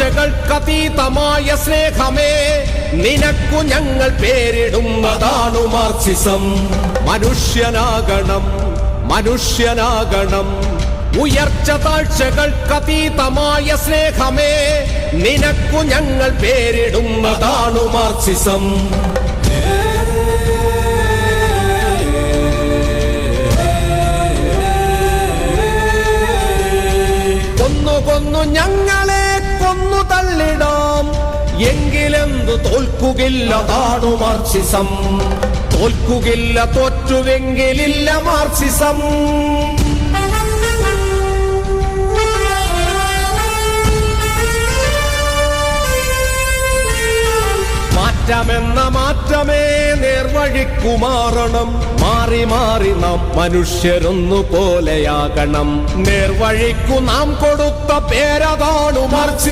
താഴ്ചകൾക്കതീതമായ സ്നേഹമേ, നിനക്കു ഞങ്ങൾ പേരിടുന്നതാണു മാർക്സിസം. മനുഷ്യനാകണം, മനുഷ്യനാകണം. ഉയർച്ച താഴ്ചകൾക്കതീതമായ സ്നേഹമേ, നിനക്കു ഞങ്ങൾ പേരിടുന്നതാണു മാർക്സിസം. കൊന്നു ഞങ്ങളെ കൊന്നു തള്ളിടാം, എങ്കിലെന്തു തോൽക്കുകില്ലതാണു മാർക്സിസം. തോൽക്കുകില്ല, തോറ്റുവെങ്കിലില്ല മാർക്സിസം. മാറ്റമെന്ന മാറ്റമേ നേർവഴിക്കു മാറണം. മാറി മാറി നാം മനുഷ്യരൊന്നു പോലെയാകണം. നേർവഴിക്കു നാം കൊടുത്ത പേരതാണു മാർക്സിസം.